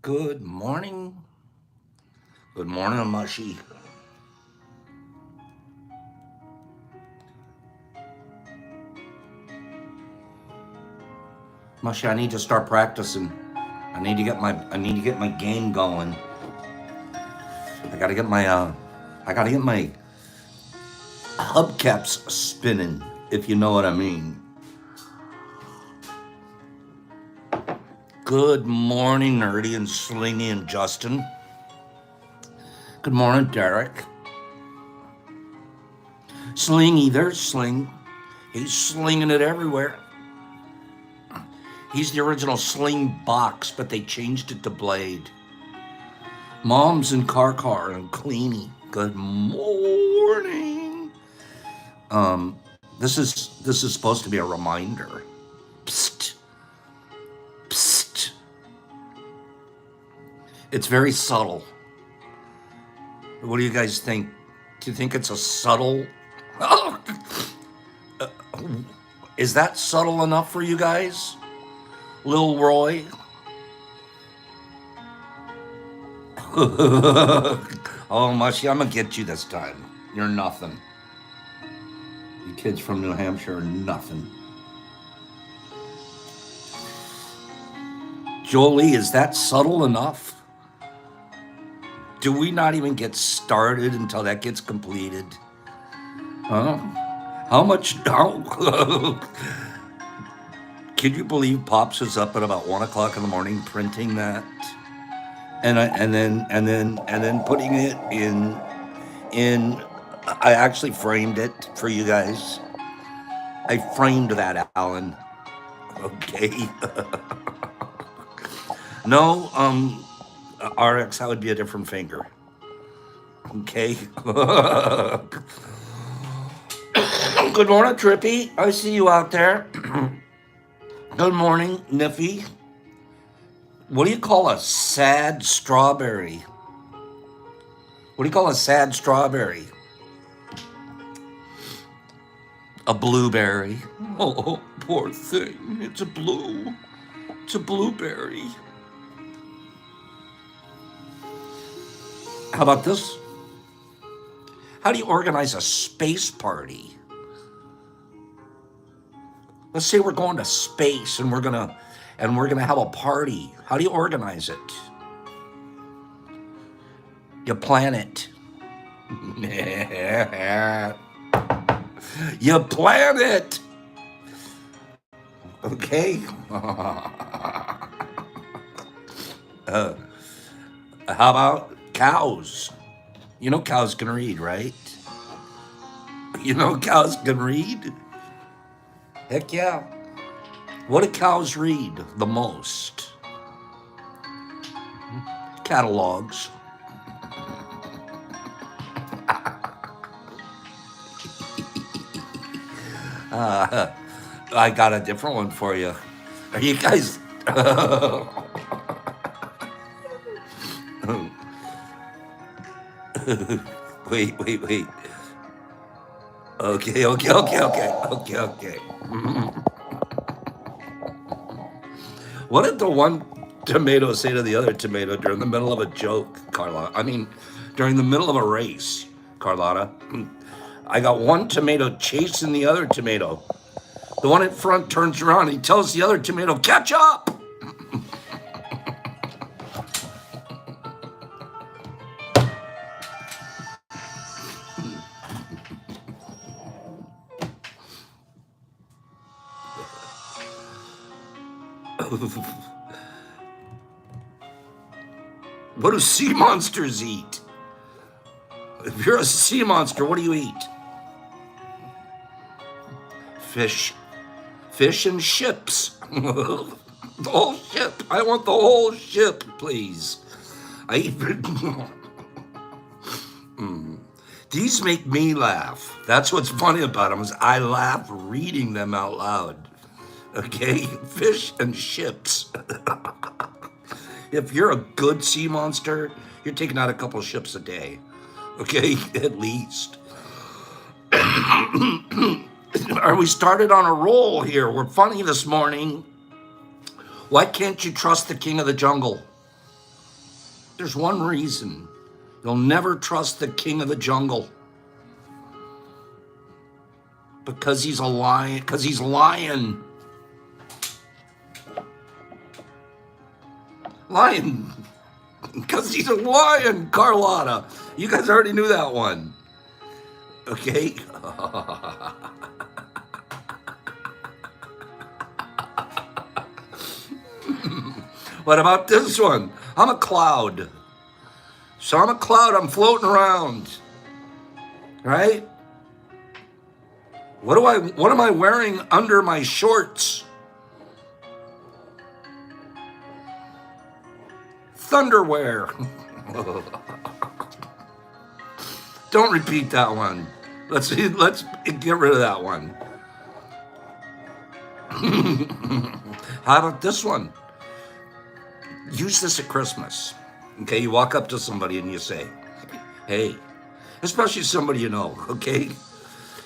Good morning. Good morning, Mushy. Mushy, I need to start practicing. I need to get my game going. I gotta get my hubcaps spinning, if you know what I mean. Good morning, Nerdy and Slingy and Justin. Good morning, Derek. Slingy, there's Sling. He's slinging it everywhere. He's the original Sling box, but they changed it to Blade. Mom's in Car and Cleany. Good morning. This is supposed to be a reminder. Psst, psst. It's very subtle. What do you guys think? Do you think it's a subtle? Is that subtle enough for you guys? Lil Roy? Oh, Mushy, I'm gonna get you this time. You're nothing. You kids from New Hampshire are nothing. Jolie, is that subtle enough? Do we not even get started until that gets completed? Huh? How much? How, can you believe Pops was up at about 1 o'clock in the morning printing that, and then putting it in? I actually framed it for you guys. I framed that, Alan. Okay. No, RX, that would be a different finger. Okay. Good morning, Trippy. I see you out there. Good morning, Niffy. What do you call a sad strawberry? What do you call a sad strawberry? A blueberry. Oh, poor thing. It's a blue. It's a blueberry. How about this? How do you organize a space party? Let's say we're going to space and we're gonna have a party. How do you organize it? You plan it. You plan it. Okay. How about cows? You know cows can read, right? You know cows can read? Heck yeah. What do cows read the most? Catalogs. I got a different one for you. Are you guys? Wait. Okay. What did the one tomato say to the other tomato during the middle of a joke, Carlotta? I mean, during the middle of a race, Carlotta. I got one tomato chasing the other tomato. The one in front turns around and he tells the other tomato, catch up! What do sea monsters eat? If you're a sea monster, what do you eat? Fish. Fish and ships. The whole ship. I want the whole ship, please. I eat. These make me laugh. That's what's funny about them is I laugh reading them out loud. Okay, fish and ships. If you're a good sea monster, you're taking out a couple ships a day. Okay, at least. Are we started on a roll here? We're funny this morning. Why can't you trust the king of the jungle? There's one reason you'll never trust the king of the jungle. Because he's a lion. Because he's lying. Lion. Because he's a lion, Carlotta. You guys already knew that one. Okay? What about this one? I'm a cloud. So I'm a cloud. I'm floating around. Right? What am I wearing under my shorts? Thunderwear. Don't repeat that one. Let's get rid of that one. How about this one? Use this at Christmas. Okay, you walk up to somebody and you say, hey, especially somebody you know, okay?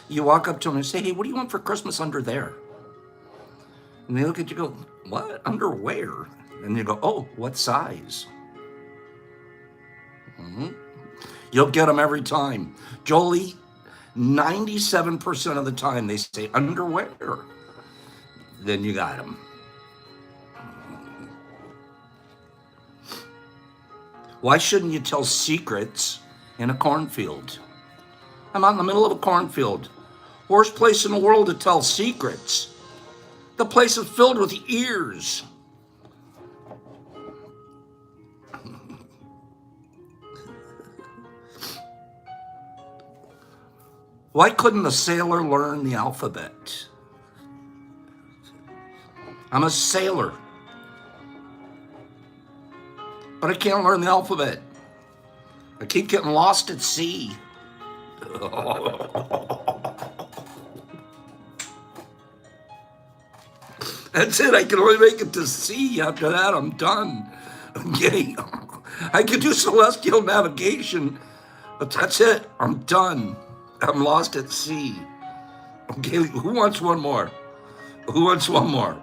You walk up to them and say, hey, what do you want for Christmas under there? And they look at you and go, what? Underwear? And you go, oh, what size? You'll get them every time. Jolie, 97% of the time they say underwear. Then you got them. Why shouldn't you tell secrets in a cornfield? I'm out in the middle of a cornfield. Worst place in the world to tell secrets. The place is filled with ears. Why couldn't a sailor learn the alphabet? I'm a sailor, but I can't learn the alphabet. I keep getting lost at sea. That's it. I can only make it to sea. After that, I'm done. Okay. I can do celestial navigation, but that's it. I'm done. I'm lost at sea. Okay. Who wants one more? Who wants one more?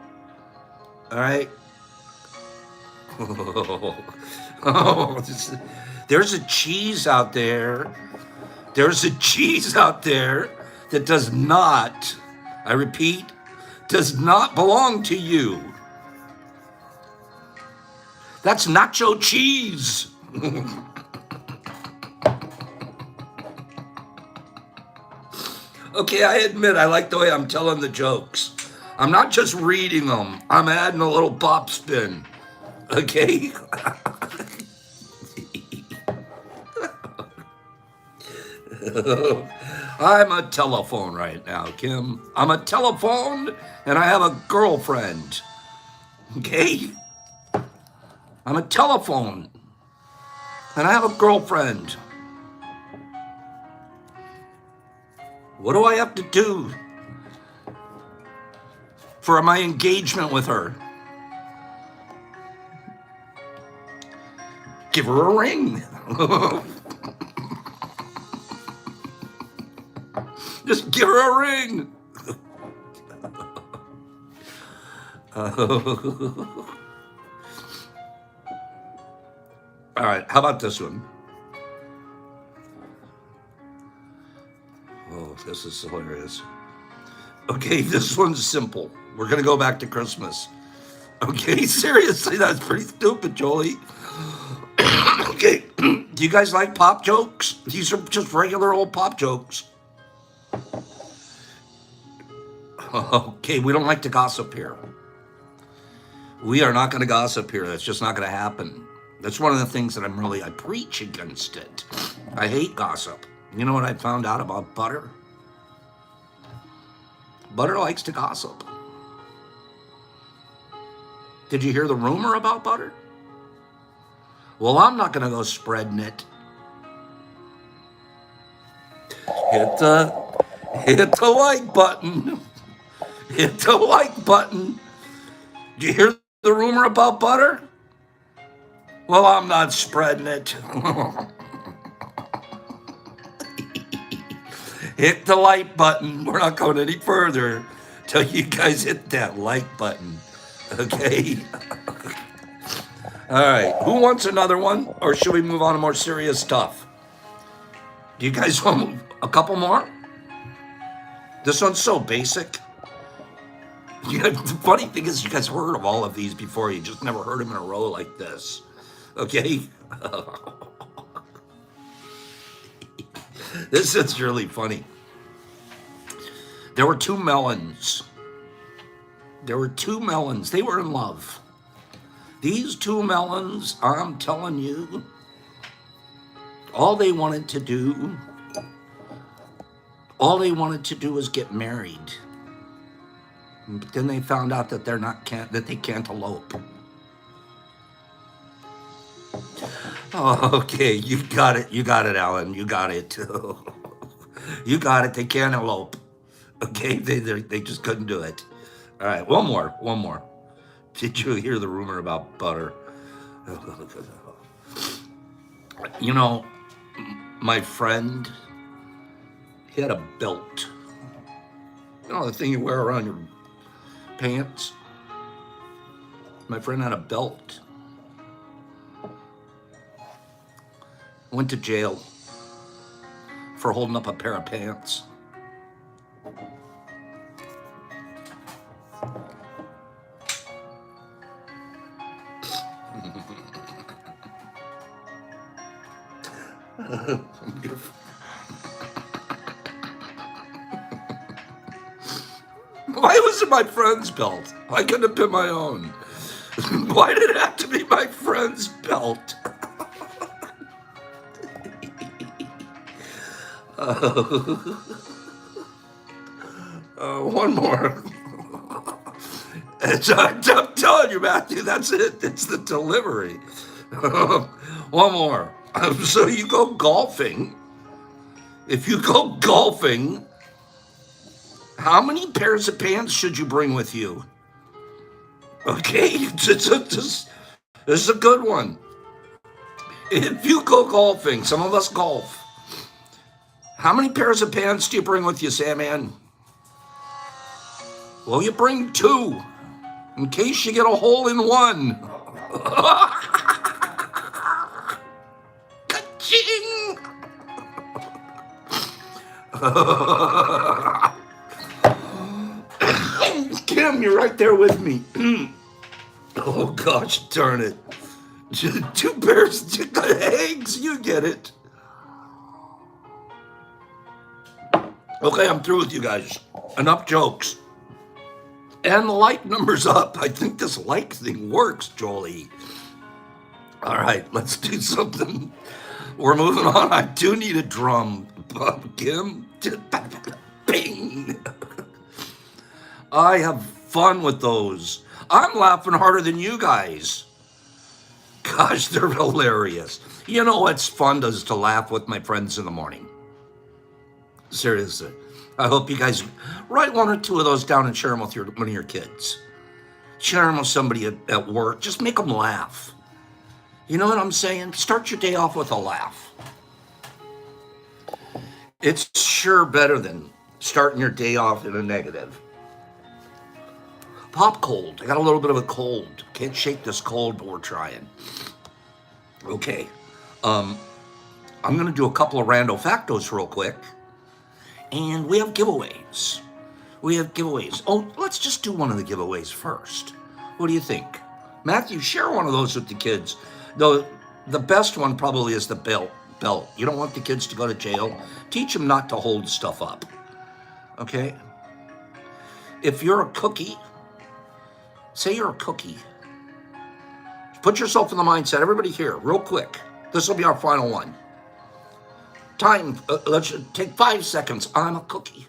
All right. There's a cheese out there. There's a cheese out there that does not, I repeat, does not belong to you. That's nacho cheese. Okay, I admit I like the way I'm telling the jokes. I'm not just reading them. I'm adding a little pop spin. Okay? I'm a telephone right now, Kim. I'm a telephone and I have a girlfriend. Okay? I'm a telephone and I have a girlfriend. What do I have to do for my engagement with her? Give her a ring. Just give her a ring. All right, how about this one? Oh, this is hilarious. Okay, this one's simple. We're going to go back to Christmas. Okay, seriously, that's pretty stupid, Jolie. Okay, do you guys like pop jokes? These are just regular old pop jokes. Okay, we don't like to gossip here. We are not going to gossip here. That's just not going to happen. That's one of the things that I preach against it. I hate gossip. You know what I found out about butter? Butter likes to gossip. Did you hear the rumor about butter? Well, I'm not going to go spreading it. Hit the like button. Hit the like button. Did you hear the rumor about butter? Well, I'm not spreading it. Hit the like button. We're not going any further till you guys hit that like button. Okay? All right, who wants another one, or should we move on to more serious stuff? Do you guys want a couple more? This one's so basic. The funny thing is, you guys heard of all of these before. You just never heard them in a row like this. Okay? This is really funny. There were two melons. They were in love. These two melons, I'm telling you, all they wanted to do was get married. But then they found out that they can't elope. Oh, okay, you got it, Alan, you got it. You got it, they can't elope. Okay, they just couldn't do it. All right, one more. Did you hear the rumor about butter? You know, my friend, he had a belt. You know, the thing you wear around your pants? My friend had a belt. Went to jail for holding up a pair of pants. Why was it my friend's belt? Why couldn't it have been my own? Why did it have to be my friend's belt? One more. I'm telling you, Matthew, that's it. It's the delivery. One more. So you go golfing. If you go golfing, how many pairs of pants should you bring with you? Okay, this is a good one. If you go golfing, some of us golf. How many pairs of pants do you bring with you, Sandman? Well, you bring two, in case you get a hole in one. Ka-ching! Kim, you're right there with me. Oh, gosh, darn it. Two pairs of eggs, you get it. Okay, I'm through with you guys. Enough jokes. And the like number's up. I think this like thing works, Jolie. All right, let's do something. We're moving on. I do need a drum. Kim. Bing. I have fun with those. I'm laughing harder than you guys. Gosh, they're hilarious. You know what's fun is to laugh with my friends in the morning. Seriously. I hope you guys write one or two of those down and share them with one of your kids. Share them with somebody at work. Just make them laugh. You know what I'm saying? Start your day off with a laugh. It's sure better than starting your day off in a negative. Pop cold. I got a little bit of a cold. Can't shake this cold, but we're trying. Okay. I'm going to do a couple of rando factos real quick. And we have giveaways. Oh, let's just do one of the giveaways first. What do you think? Matthew, share one of those with the kids. Though the best one probably is the belt. You don't want the kids to go to jail. Teach them not to hold stuff up. Okay? If you're a cookie, say you're a cookie. Put yourself in the mindset. Everybody here, real quick. This will be our final one. Time, let's take 5 seconds. I'm a cookie.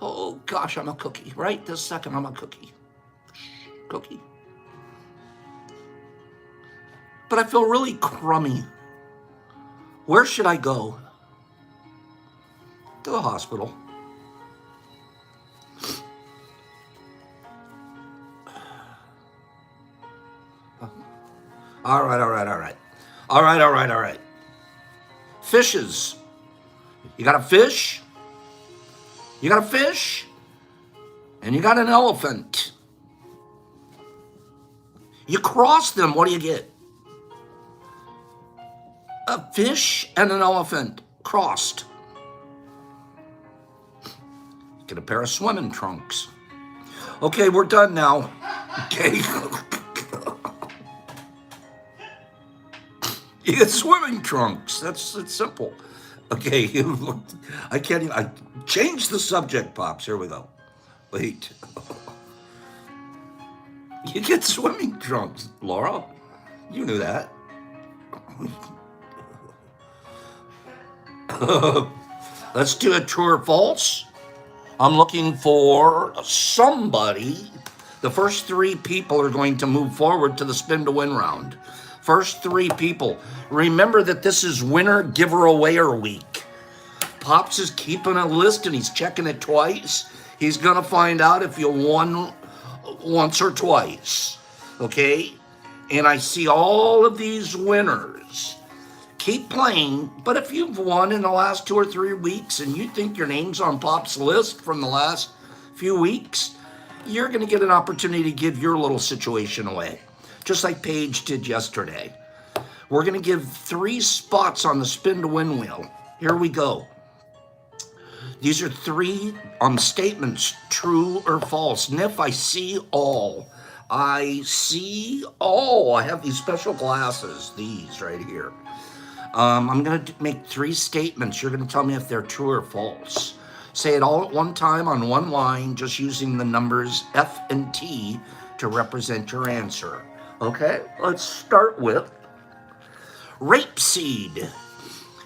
Oh, gosh, I'm a cookie. Right this second, I'm a cookie. Cookie. But I feel really crummy. Where should I go? To the hospital. All right. Fishes. You got a fish? And you got an elephant. You cross them, what do you get? A fish and an elephant crossed. Get a pair of swimming trunks. Okay, we're done now. Okay. You get swimming trunks. It's simple. Okay. I can't even. I changed the subject, Pops. Here we go. Wait. You get swimming trunks, Laura. You knew that. Let's do a true or false. I'm looking for somebody. The first 3 people are going to move forward to the spin to win round. First 3 people. Remember that this is winner giver awayer week. Pops is keeping a list and he's checking it twice. He's gonna find out if you won once or twice. Okay? And I see all of these winners. Keep playing, but if you've won in the last 2 or 3 weeks and you think your name's on Pop's list from the last few weeks, you're going to get an opportunity to give your little situation away, just like Paige did yesterday. We're going to give 3 spots on the spin to win wheel. Here we go. These are 3 statements, true or false. Niff, I see all. I see all. I have these special glasses, these right here. I'm going to make 3 statements. You're going to tell me if they're true or false. Say it all at one time on one line, just using the numbers F and T to represent your answer. Okay, let's start with rapeseed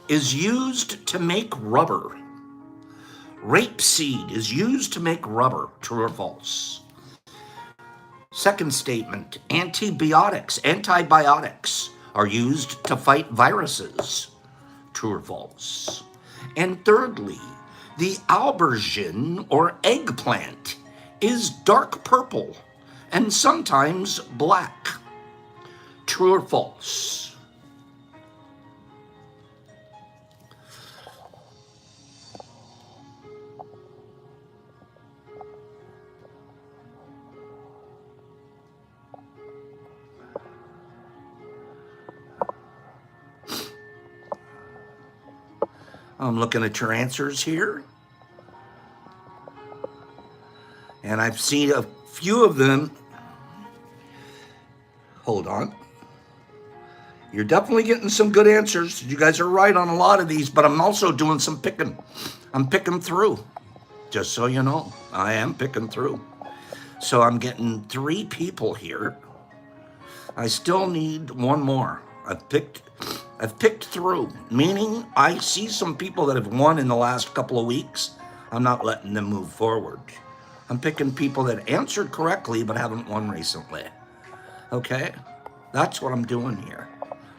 is used to make rubber. Rapeseed is used to make rubber. True or false? Second statement, antibiotics are used to fight viruses. True or false? And thirdly, the aubergine or eggplant is dark purple and sometimes black. True or false? I'm looking at your answers here. And I've seen a few of them. Hold on. You're definitely getting some good answers. You guys are right on a lot of these, but I'm also doing some picking. I'm picking through. Just so you know, I am picking through. So I'm getting 3 people here. I still need one more. I've picked through, meaning I see some people that have won in the last couple of weeks. I'm not letting them move forward. I'm picking people that answered correctly but haven't won recently. Okay? That's what I'm doing here.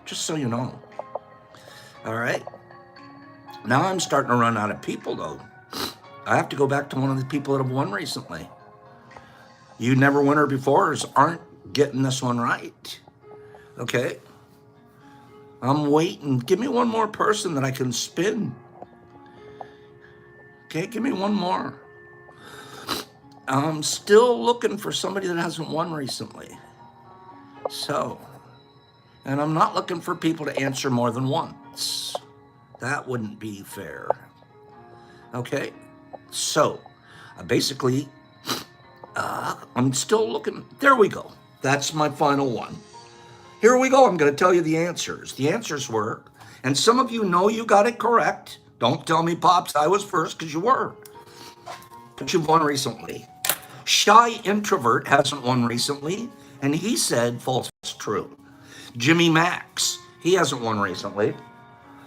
Just so you know. All right? Now I'm starting to run out of people, though. I have to go back to one of the people that have won recently. You never winner befores aren't getting this one right. Okay? I'm waiting. Give me one more person that I can spin. Okay, give me one more. I'm still looking for somebody that hasn't won recently. So, and I'm not looking for people to answer more than once. That wouldn't be fair. Okay, so basically, I'm still looking. There we go. That's my final one. Here we go. I'm going to tell you the answers. The answers were, and some of you know you got it correct. Don't tell me, Pops, I was first, because you were. But you've won recently. Shy introvert hasn't won recently, and he said false, true. Jimmy Max, he hasn't won recently.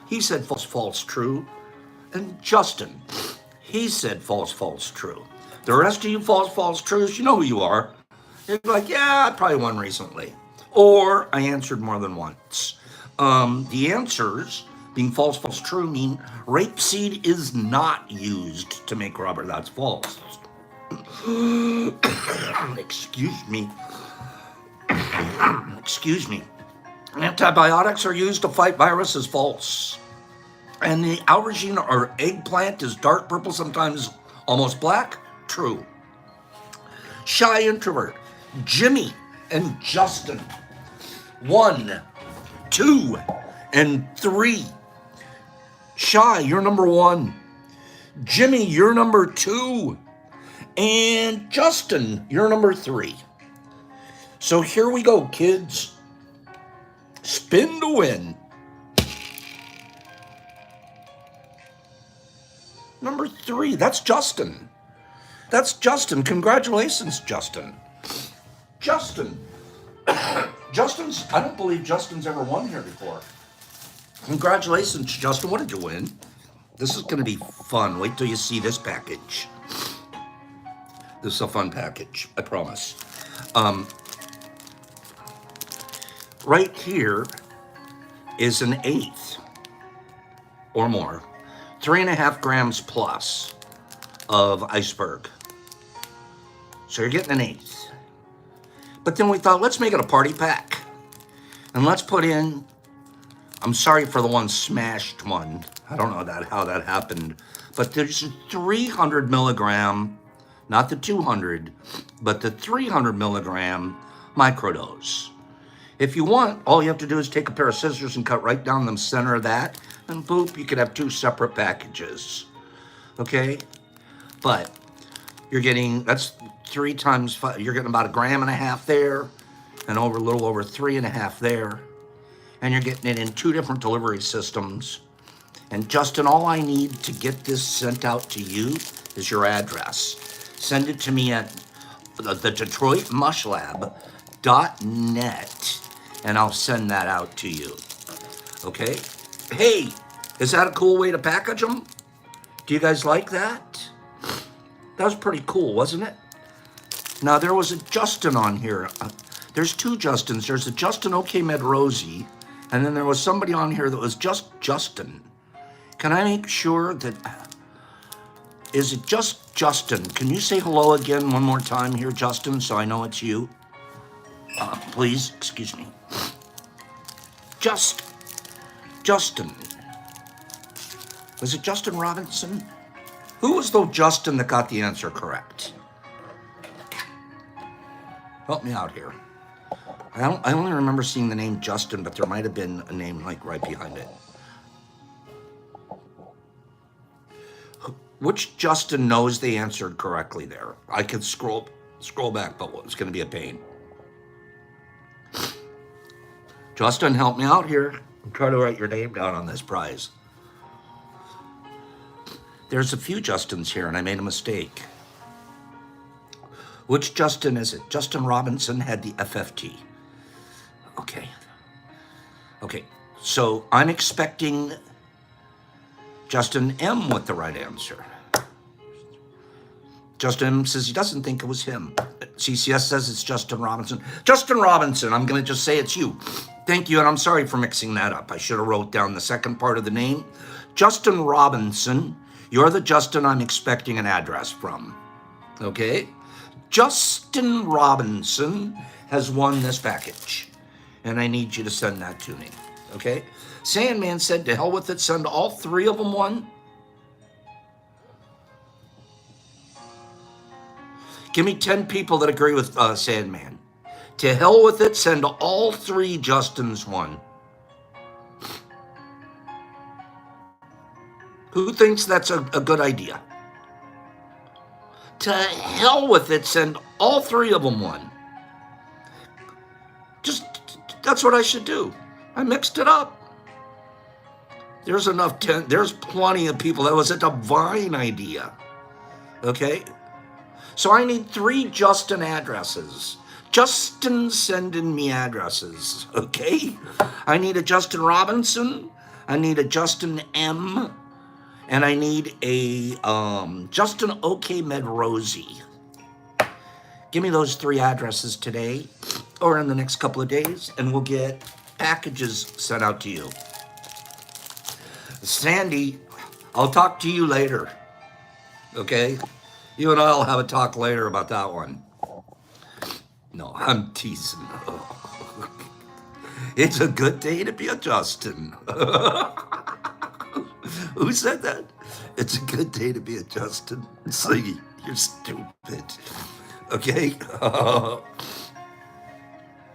He said false, false, true. And Justin, he said false, false, true. The rest of you false, false, trues, you know who you are. You're like, yeah, I probably won recently. Or I answered more than once. The answers, being false, false, true, mean rapeseed is not used to make rubber. That's false. Excuse me. Excuse me. Antibiotics are used to fight viruses. False. And the aubergine or eggplant is dark purple, sometimes almost black. True. Shy introvert. Jimmy and Justin. 1, 2, and 3. Shy, you're number 1. Jimmy, you're number 2. And Justin, you're number 3. So here we go, kids. Spin to win. Number 3, that's Justin. That's Justin. Congratulations, Justin. Justin. I don't believe Justin's ever won here before. Congratulations, Justin. What did you win? This is going to be fun. Wait till you see this package. This is a fun package, I promise. Right here is an 1/8 or more, 3.5 grams plus of iceberg. So you're getting an 1/8. But then we thought, let's make it a party pack. And let's put in, I'm sorry for the one smashed one. I don't know how that happened. But there's a 300 milligram, not the 200, but the 300 milligram microdose. If you want, all you have to do is take a pair of scissors and cut right down the center of that, and boop, you could have 2 separate packages. Okay? But you're getting, that's 3 times 5, you're getting about 1.5 grams there, and a little over 3.5 there. And you're getting it in 2 different delivery systems. And Justin, all I need to get this sent out to you is your address. Send it to me at the DetroitMushLab.net, and I'll send that out to you. Okay? Hey, is that a cool way to package them? Do you guys like that? That was pretty cool, wasn't it? Now, there was a Justin on here. There's 2 Justins. There's a Justin OK Med Rosie, and then there was somebody on here that was just Justin. Can I make sure that, is it just Justin? Can you say hello again one more time here, Justin, so I know it's you? Please, excuse me. Justin. Was it Justin Robinson? Who was the Justin that got the answer correct? Help me out here. I only remember seeing the name Justin, but there might have been a name like right behind it. Which Justin knows they answered correctly there? I could scroll back, but it's going to be a pain. Justin, help me out here. I'm trying to write your name down on this prize. There's a few Justins here, and I made a mistake. Which Justin is it? Justin Robinson had the FFT. Okay, so I'm expecting Justin M with the right answer. Justin M says he doesn't think it was him. CCS says it's Justin Robinson. Justin Robinson, I'm going to just say it's you. Thank you, and I'm sorry for mixing that up. I should have wrote down the second part of the name. Justin Robinson, you're the Justin I'm expecting an address from. Okay? Justin Robinson has won this package, and I need you to send that to me. Okay? Sandman said, to hell with it, send all 3 of them one. Give me 10 people that agree with Sandman. To hell with it, send all 3 Justins one. Who thinks that's a good idea? To hell with it, send all 3 of them one. That's what I should do. I mixed it up. There's plenty of people. That was a divine idea. Okay? So I need 3 Justin addresses. Justin sending me addresses. Okay? I need a Justin Robinson. I need a Justin M. And I need a Justin OK Med Rosie. Give me those 3 addresses today or in the next couple of days, and we'll get packages sent out to you. Sandy, I'll talk to you later. Okay? You and I'll have a talk later about that one. No, I'm teasing. It's a good day to be a Justin. Who said that? It's a good day to be a Justin. See, you're stupid. Okay?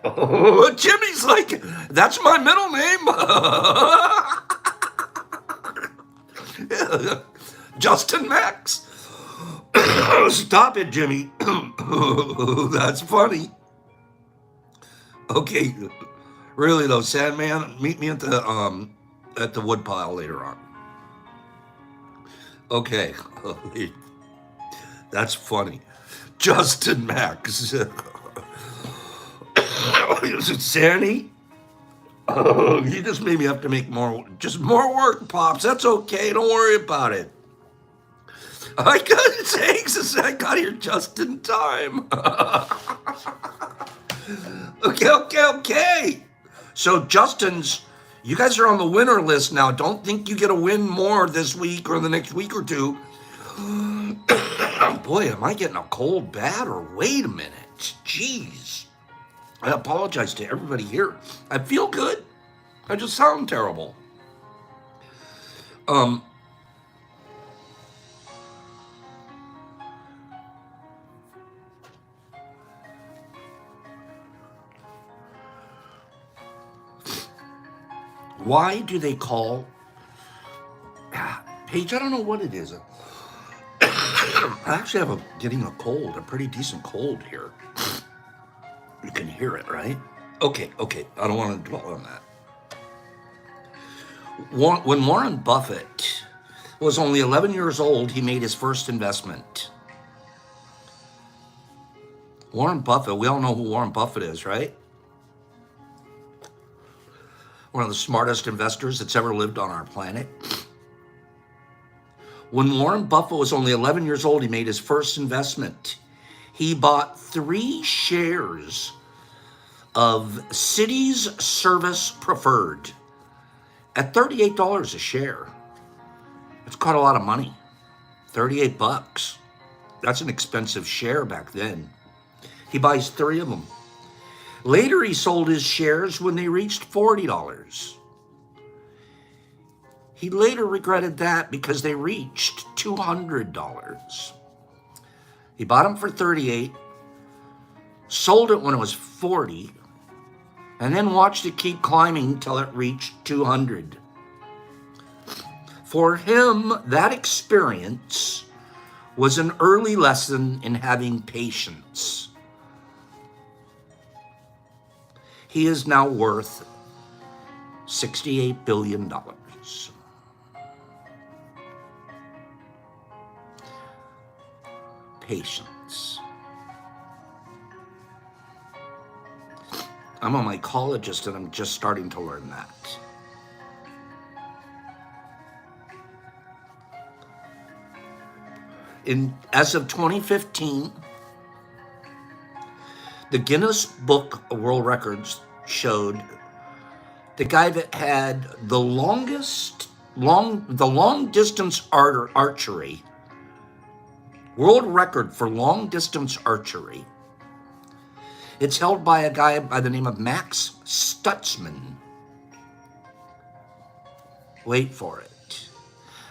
Oh, Jimmy's like, that's my middle name. Justin Max. Stop it, Jimmy. That's funny. Okay, really though, Sandman, meet me at the woodpile later on. Okay, that's funny. Justin Max. Is it Sandy? Oh, you just made me have to make more work, Pops. That's okay. Don't worry about it. I got here just in time. Okay. So you guys are on the winner list now. Don't think you get a win more this week or the next week or two. Boy, am I getting a cold bad or wait a minute. Jeez. I apologize to everybody here. I feel good. I just sound terrible. Why do they call Paige? I don't know what it is. I actually have getting a cold, a pretty decent cold here. You can hear it, right? Okay. I don't want to dwell on that. When Warren Buffett was only 11 years old, he made his first investment. Warren Buffett, we all know who Warren Buffett is, right? One of the smartest investors that's ever lived on our planet. When Warren Buffett was only 11 years old, he made his first investment. He bought 3 shares of Cities Service Preferred at $38 a share. It's quite a lot of money. $38. That's an expensive share back then. He buys 3 of them. Later, he sold his shares when they reached $40. He later regretted that because they reached $200. He bought them for $38, sold it when it was $40, and then watched it keep climbing until it reached $200. For him, that experience was an early lesson in having patience. He is now worth $68 billion. Patience. I'm a mycologist and I'm just starting to learn that. As of 2015, the Guinness Book of World Records showed the guy that had the long distance archery, world record for long distance archery. It's held by a guy by the name of Max Stutzman. Wait for it.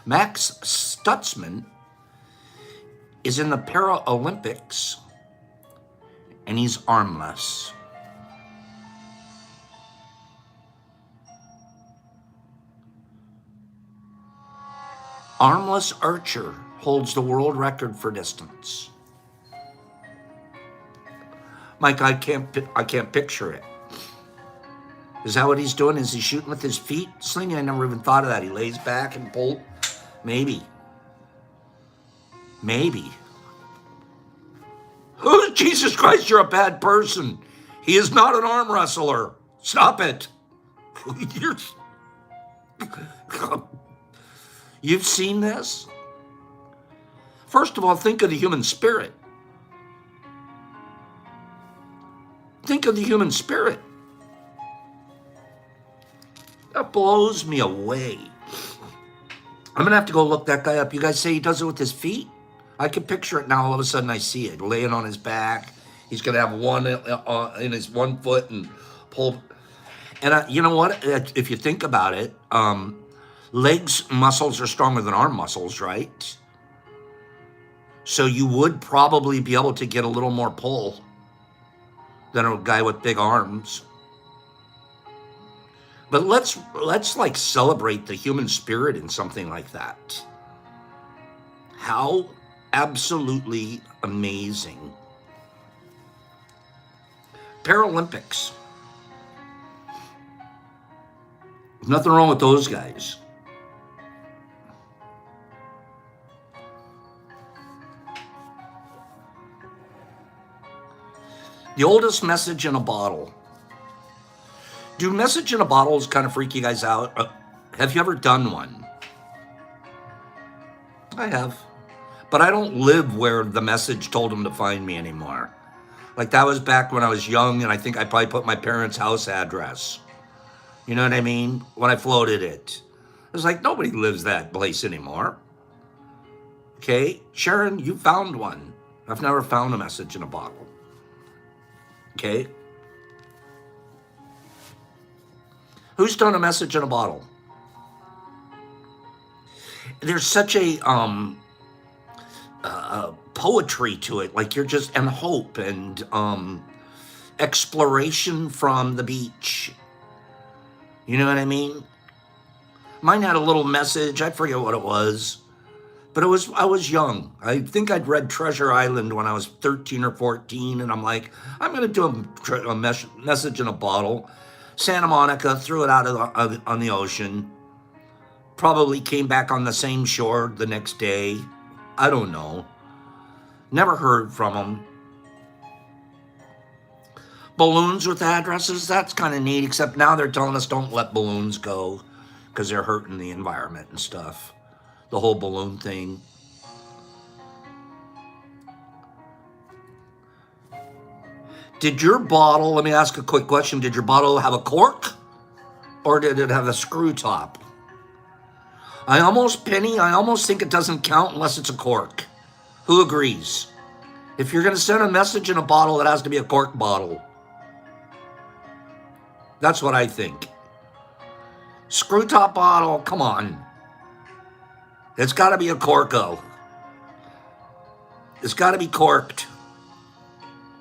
Max Stutzman is in the Paralympics and he's armless. Armless archer holds the world record for distance. Mike, I can't picture it. Is that what he's doing? Is he shooting with his feet slinging? I never even thought of that. He lays back and pulls. Maybe. Oh, Jesus Christ, you're a bad person. He is not an arm wrestler. Stop it. You've seen this? First of all, think of the human spirit. Think of the human spirit. That blows me away. I'm going to have to go look that guy up. You guys say he does it with his feet? I can picture it now. All of a sudden I see it. Laying on his back. He's going to have one in his one foot and pull. And you know what? If you think about it, legs muscles are stronger than arm muscles, right? So you would probably be able to get a little more pull than a guy with big arms. But let's like celebrate the human spirit in something like that. How absolutely amazing. Paralympics. Nothing wrong with those guys. The oldest message in a bottle. Do message in a bottles kind of freak you guys out? Have you ever done one? I have. But I don't live where the message told them to find me anymore. Like that was back when I was young, and I think I probably put my parents' house address. You know what I mean? When I floated it. It was like, nobody lives that place anymore. Okay? Sharon, you found one. I've never found a message in a bottle. Okay? Who's done a message in a bottle? There's such a poetry to it, like you're just, and hope and exploration from the beach. You know what I mean? Mine had a little message. I forget what it was, but I was young. I think I'd read Treasure Island when I was 13 or 14, and I'm like, I'm going to do a message in a bottle. Santa Monica, threw it out on the ocean. Probably came back on the same shore the next day. I don't know. Never heard from them. Balloons with addresses, that's kind of neat, except now they're telling us don't let balloons go because they're hurting the environment and stuff. The whole balloon thing. Did your bottle, let me ask a quick question, did your bottle have a cork or did it have a screw top? Penny, I almost think it doesn't count unless it's a cork. Who agrees? If you're going to send a message in a bottle, it has to be a cork bottle. That's what I think. Screw top bottle, come on. It's got to be a corko. It's got to be corked.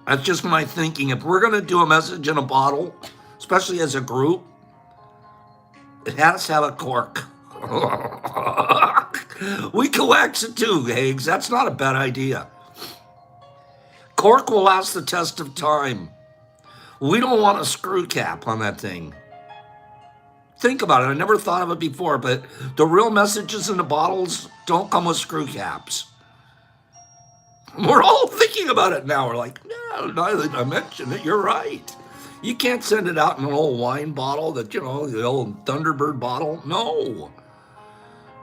That's just my thinking. If we're going to do a message in a bottle, especially as a group, it has to have a cork. We coax it too, Higgs. That's not a bad idea. Cork will last the test of time. We don't want a screw cap on that thing. Think about it. I never thought of it before, but the real messages in the bottles don't come with screw caps. We're all thinking about it now. We're like, no, now that I mentioned it, you're right. You can't send it out in an old wine bottle that, the old Thunderbird bottle. No.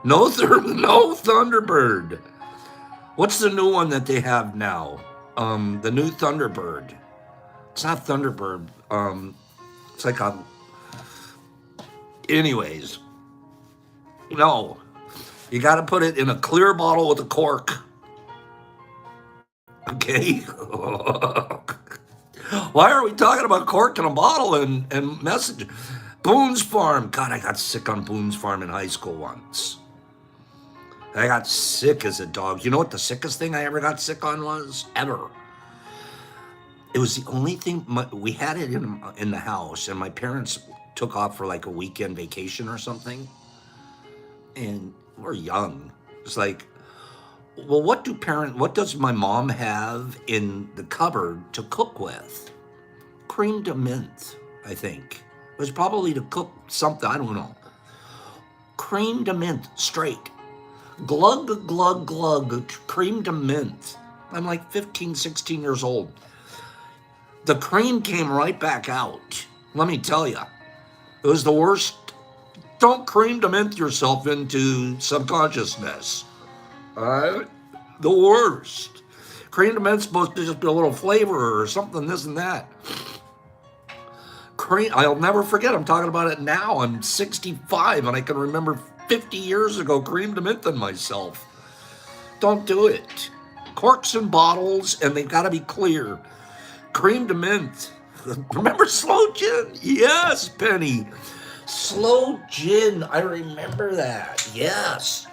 No Thunderbird. What's the new one that they have now? The new Thunderbird. It's not Thunderbird. It's like a... Anyways. No. You got to put it in a clear bottle with a cork. Okay? Why are we talking about cork in a bottle and message? Boone's Farm. God, I got sick on Boone's Farm in high school once. I got sick as a dog. You know what the sickest thing I ever got sick on was? Ever. It was the only thing, we had it in the house, and my parents took off for like a weekend vacation or something. And we're young. It's like, well, what does my mom have in the cupboard to cook with? Creme de menthe, I think. It was probably to cook something, I don't know. Creme de menthe, straight. Glug, glug, glug, creme de menthe. I'm like 15, 16 years old. The cream came right back out. Let me tell you, it was the worst. Don't creme de menthe yourself into subconsciousness. All right? The worst. Creme de menthe's supposed to just be a little flavor or something, this and that. I'll never forget. I'm talking about it now. I'm 65 and I can remember 50 years ago creme de menthe in myself. Don't do it. Corks and bottles, and they've got to be clear. Creme de menthe. Remember slow gin? Yes, Penny. Slow gin. I remember that. Yes.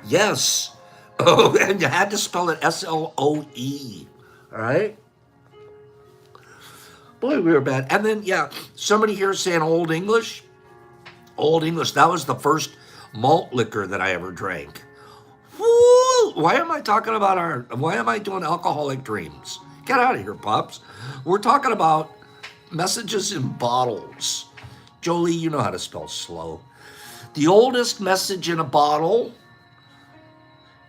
Yes. Oh, and you had to spell it S-L-O-E. All right? Boy, we were bad. And then, yeah, somebody here saying Old English. Old English, that was the first malt liquor that I ever drank. Woo! Why am I talking about why am I doing alcoholic dreams? Get out of here, Pops. We're talking about messages in bottles. Jolie, you know how to spell slow. The oldest message in a bottle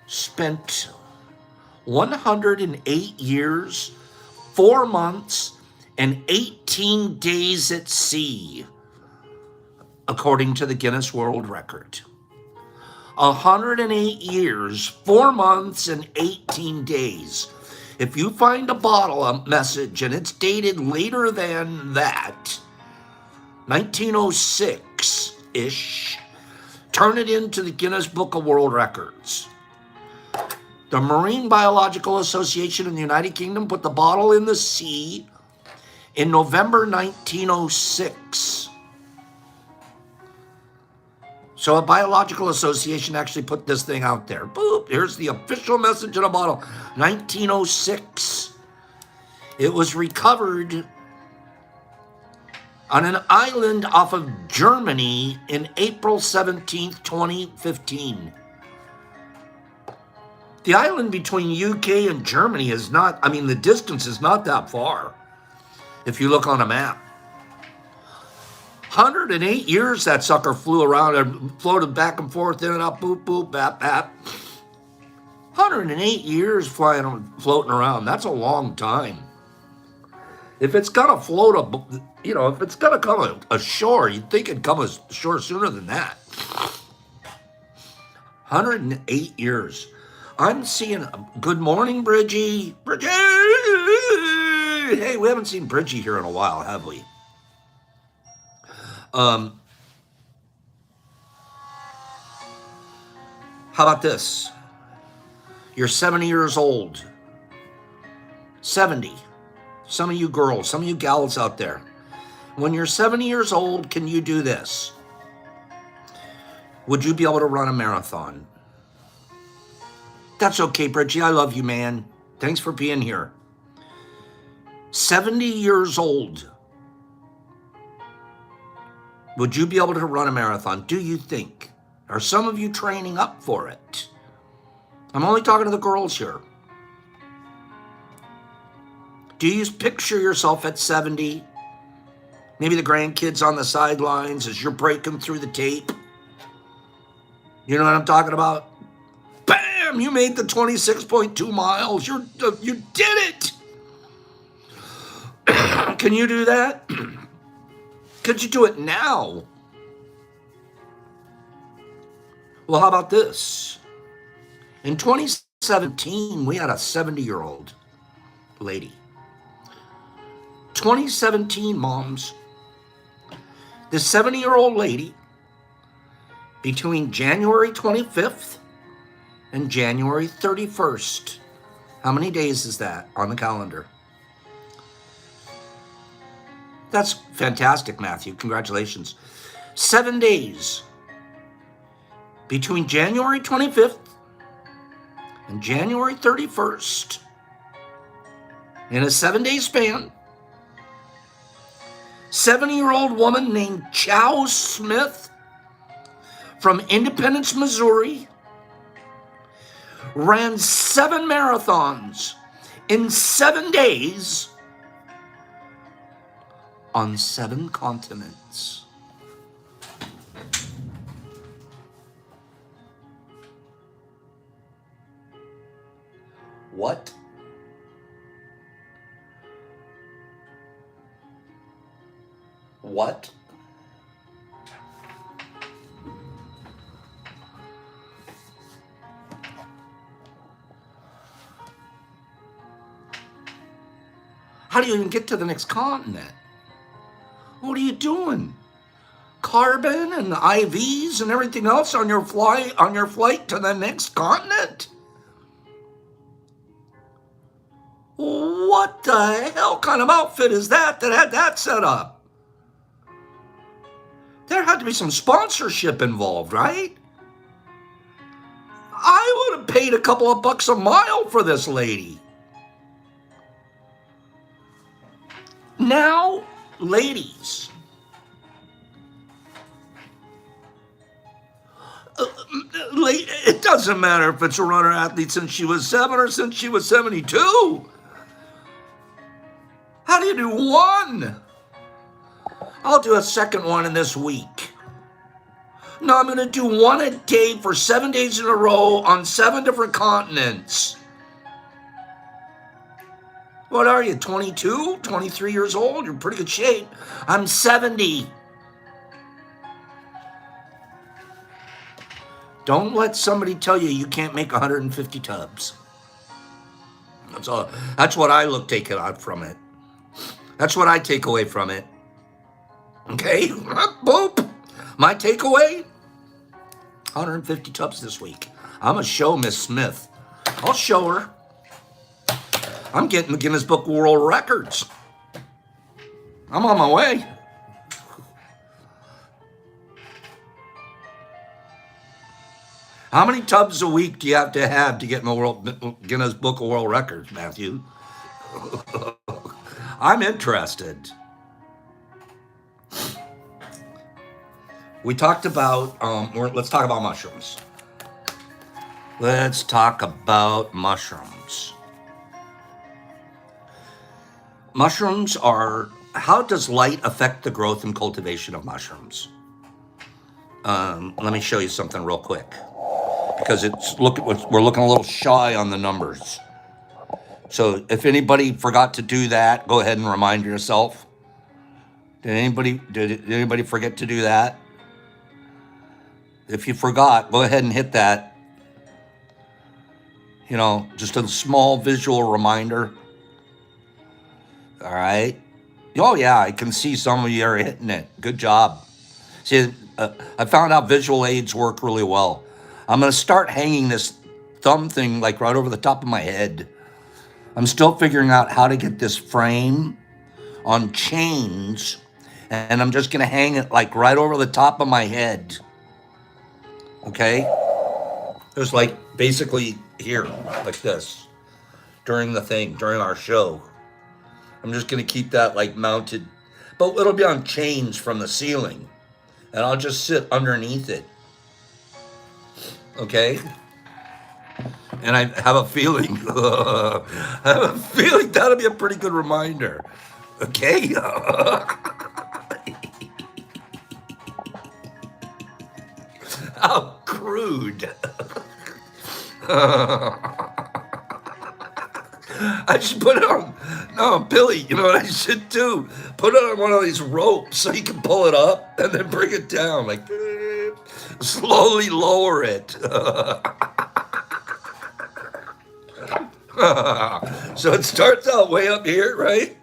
spent 108 years, 4 months, and 18 days at sea, according to the Guinness World Record. 108 years, 4 months, and 18 days. If you find a bottle, a message, and it's dated later than that, 1906-ish, turn it into the Guinness Book of World Records. The Marine Biological Association in the United Kingdom put the bottle in the sea in November 1906. So a biological association actually put this thing out there. Boop, here's the official message in a bottle. 1906. It was recovered on an island off of Germany in April 17th, 2015. The island between UK and Germany is not, I mean, the distance is not that far if you look on a map. 108 years that sucker flew around and floated back and forth, in and out, boop, boop, bap, bap. 108 years floating around. That's a long time. If it's gonna float, if it's gonna come ashore, you'd think it'd come ashore sooner than that. 108 years. I'm seeing good morning, Bridgie. Bridgie! Hey, we haven't seen Bridgie here in a while, have we? How about this? You're 70 years old. 70. Some of you girls, some of you gals out there. When you're 70 years old, can you do this? Would you be able to run a marathon? That's okay, Bridgie. I love you, man. Thanks for being here. 70 years old. Would you be able to run a marathon? Do you think? Are some of you training up for it? I'm only talking to the girls here. Do you picture yourself at 70? Maybe the grandkids on the sidelines as you're breaking through the tape. You know what I'm talking about? Bam! You made the 26.2 miles. You did it! Can you do that? Could you do it now? Well, how about this? In 2017, we had a 70-year-old lady. 2017, moms. This 70-year-old lady, between January 25th and January 31st. How many days is that on the calendar? That's fantastic, Matthew. Congratulations. 7 days between January 25th and January 31st. In a 7-day span, 70-year-old woman named Chow Smith from Independence, Missouri, ran 7 marathons in 7 days on 7 continents. What? What? How do you even get to the next continent? What are you doing? Carbon and IVs and everything else on your flight to the next continent? What the hell kind of outfit is that had that set up? There had to be some sponsorship involved, right? I would have paid a couple of bucks a mile for this lady. Now, ladies, it doesn't matter if it's a runner athlete since she was 7 or since she was 72. How do you do one? I'll do a second one in this week. No, I'm going to do one a day for 7 days in a row on 7 different continents. What are you, 22, 23 years old? You're in pretty good shape. I'm 70. Don't let somebody tell you you can't make 150 tubs. That's all. That's what I take out from it. That's what I take away from it. Okay? Boop. My takeaway? 150 tubs this week. I'm going to show Miss Smith. I'll show her. I'm getting the Guinness Book of World Records. I'm on my way. How many tubs a week do you have to get in the Guinness Book of World Records, Matthew? I'm interested. We talked about, let's talk about mushrooms. Let's talk about mushrooms. Mushrooms are, how does light affect the growth and cultivation of mushrooms? Let me show you something real quick. Because we're looking a little shy on the numbers. So if anybody forgot to do that, go ahead and remind yourself. Did anybody forget to do that? If you forgot, go ahead and hit that. You know, just a small visual reminder. All right. Oh yeah, I can see some of you are hitting it. Good job. See, I found out visual aids work really well. I'm going to start hanging this thumb thing like right over the top of my head. I'm still figuring out how to get this frame on chains, and I'm just going to hang it like right over the top of my head. Okay? There's like basically here, like this, during our show. I'm just going to keep that like mounted, but it'll be on chains from the ceiling, and I'll just sit underneath it. Okay? And I have a feeling, that'll be a pretty good reminder. Okay? How crude. I should put it on, no, Billy, you know what I should do? Put it on one of these ropes so you can pull it up and then bring it down, like, slowly lower it. So it starts out way up here, right?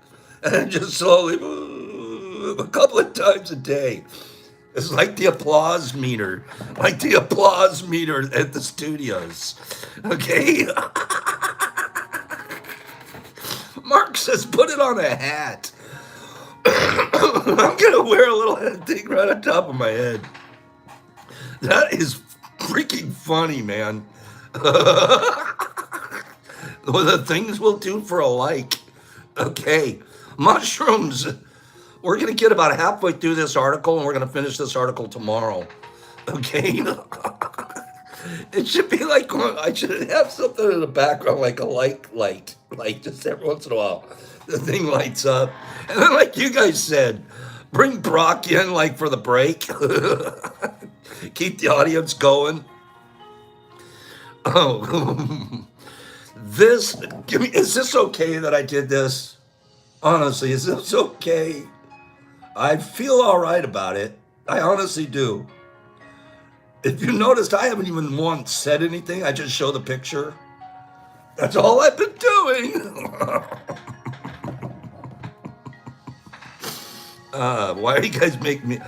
And then just slowly, a couple of times a day. It's like the applause meter at the studios. Okay? Mark says, put it on a hat. I'm going to wear a little head thing right on top of my head. That is freaking funny, man. The things we'll do for a like. Okay. Mushrooms. We're going to get about halfway through this article, and we're going to finish this article tomorrow. Okay? It should be like, I should have something in the background, like a light, like just every once in a while. The thing lights up. And then like you guys said, bring Brock in like for the break. Keep the audience going. Oh, is this okay that I did this? Honestly, is this okay? I feel all right about it. I honestly do. If you noticed, I haven't even once said anything. I just show the picture. That's all I've been doing. Why do you guys make me...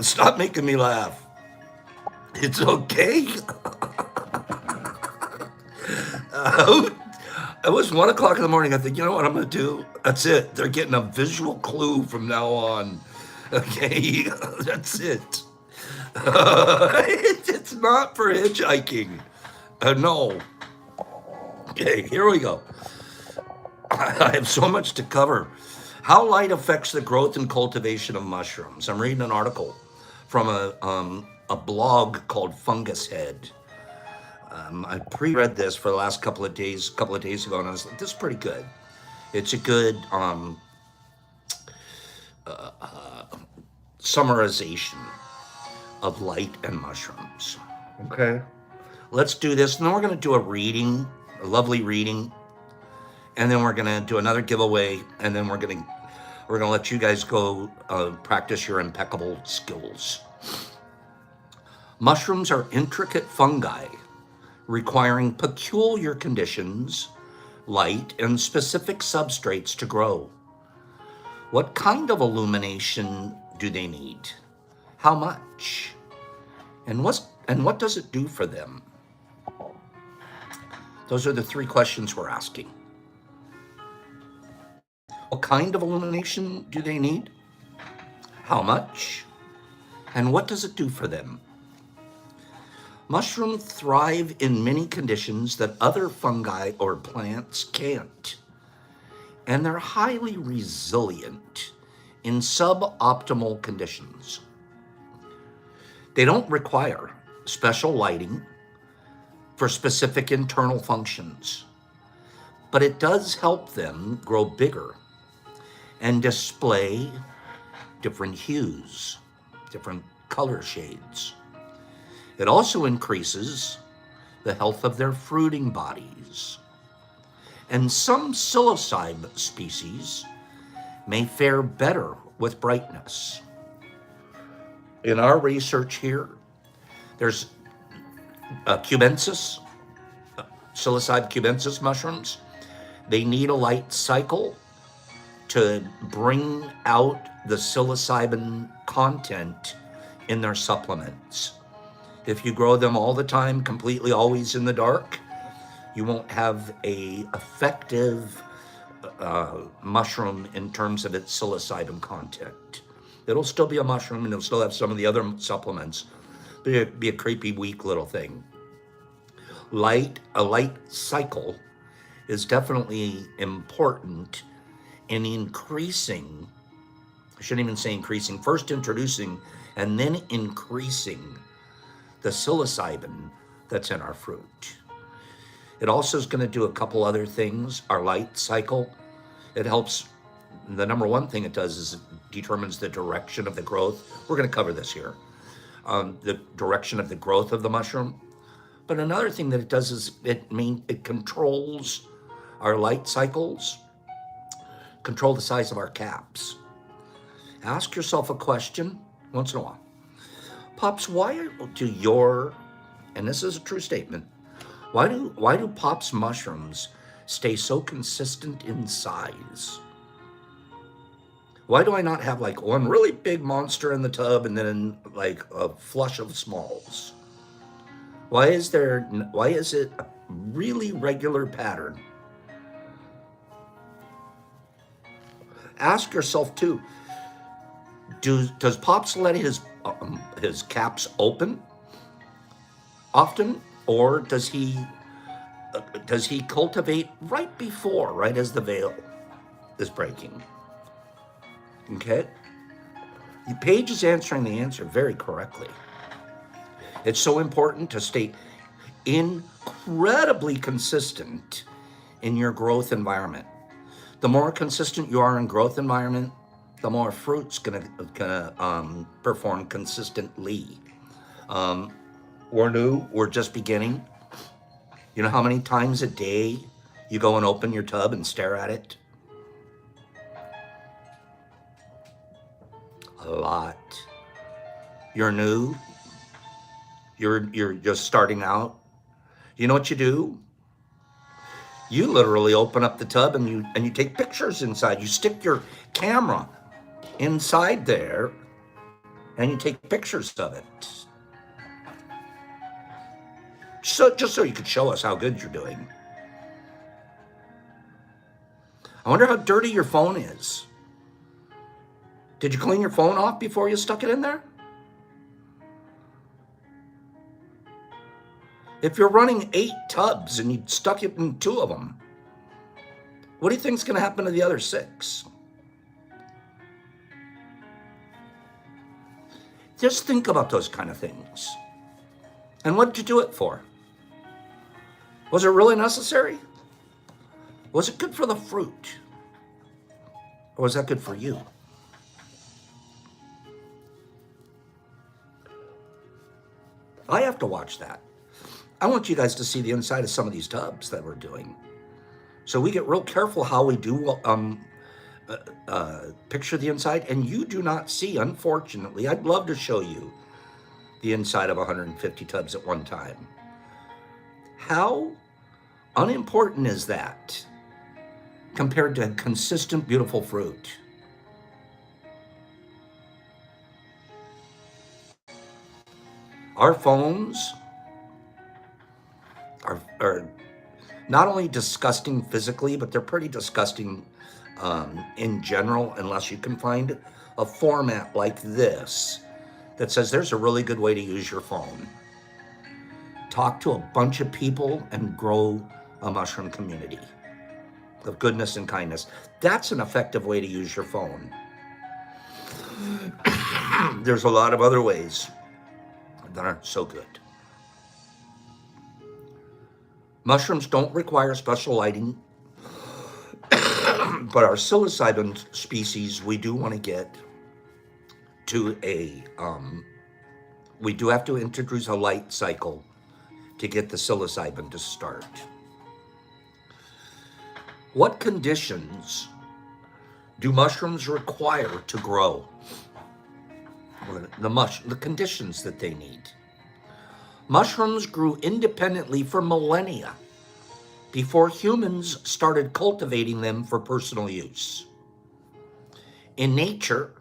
stop making me laugh. It's okay. It was 1 o'clock in the morning. I think, you know what I'm going to do? That's it. They're getting a visual clue from now on. Okay? That's it. It's not for hitchhiking. No. Okay, here we go. I have so much to cover. How light affects the growth and cultivation of mushrooms. I'm reading an article from a blog called Fungus Head. I pre-read this for the last couple of days ago, and I was like, this is pretty good. It's a good summarization of light and mushrooms. Okay. Let's do this. And then we're going to do a reading, a lovely reading. And then we're going to do another giveaway. And then we're going to let you guys go practice your impeccable skills. Mushrooms are intricate fungi requiring peculiar conditions, light, and specific substrates to grow. What kind of illumination do they need? How much? And what does it do for them? Those are the three questions we're asking. What kind of illumination do they need? How much? And what does it do for them? Mushrooms thrive in many conditions that other fungi or plants can't. And they're highly resilient in suboptimal conditions. They don't require special lighting for specific internal functions, but it does help them grow bigger and display different hues, different color shades. It also increases the health of their fruiting bodies. And some psilocybe species may fare better with brightness. In our research here, there's cubensis, psilocybe cubensis mushrooms. They need a light cycle to bring out the psilocybin content in their supplements. If you grow them all the time, completely always in the dark, you won't have a effective mushroom in terms of its psilocybin content. It'll still be a mushroom and it'll still have some of the other supplements, but it'd be a creepy, weak little thing. A light cycle is definitely important in increasing, I shouldn't even say increasing, first introducing and then increasing the psilocybin that's in our fruit. It also is going to do a couple other things. Our light cycle, it helps. The number one thing it does is it determines the direction of the growth. We're going to cover this here. The direction of the growth of the mushroom. But another thing that it does is it controls our light cycles, control the size of our caps. Ask yourself a question once in a while. Pops, why do your, and this is a true statement, why do Pop's mushrooms stay so consistent in size? Why do I not have like one really big monster in the tub and then like a flush of smalls? Why is it a really regular pattern? Ask yourself too, does Pops let his caps open often, or does he cultivate right as the veil is breaking? Okay, Paige is answering the answer very correctly. It's so important to stay incredibly consistent in your growth environment. The more consistent you are in growth environment, the more fruit's gonna perform consistently. We're new, we're just beginning. You know how many times a day you go and open your tub and stare at it? A lot. You're new, you're just starting out. You know what you do? You literally open up the tub and you take pictures inside. You stick your camera inside there and you take pictures of it. So just so you could show us how good you're doing. I wonder how dirty your phone is. Did you clean your phone off before you stuck it in there? If you're running 8 tubs and you stuck it in 2 of them, what do you think is going to happen to the other 6? Just think about those kind of things. And what did you do it for? Was it really necessary? Was it good for the fruit? Or was that good for you? I have to watch that. I want you guys to see the inside of some of these tubs that we're doing. So we get real careful how we do picture the inside, and you do not see, unfortunately. I'd love to show you the inside of 150 tubs at one time. How unimportant is that compared to consistent, beautiful fruit? Our phones are not only disgusting physically, but they're pretty disgusting in general, unless you can find a format like this that says there's a really good way to use your phone. Talk to a bunch of people and grow a mushroom community of goodness and kindness. That's an effective way to use your phone. There's a lot of other ways that aren't so good. Mushrooms don't require special lighting, but our psilocybin species, we do want to get to we do have to introduce a light cycle to get the psilocybin to start. What conditions do mushrooms require to grow? The conditions that they need. Mushrooms grew independently for millennia before humans started cultivating them for personal use. In nature,